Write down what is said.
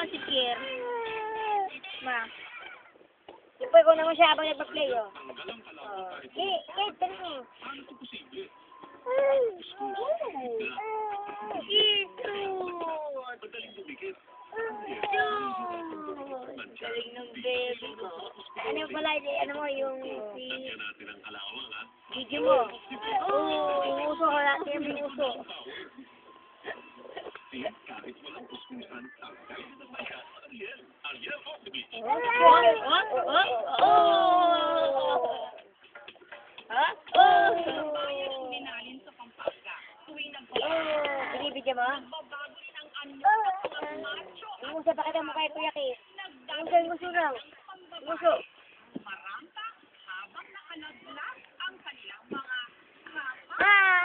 naman si Pierre. Ma. Yung po, ikaw naman siya habang nagpa-play, oh. Kate, dali mo. Galing ng baby ko. Ano pala, ano mo, yung si... Video mo. Yung uso ko natin, yung uso. Binibigyan mo? Yung uso, pakita mo kay Kuya Kate. Yung uso lang. Yung uso. Ah!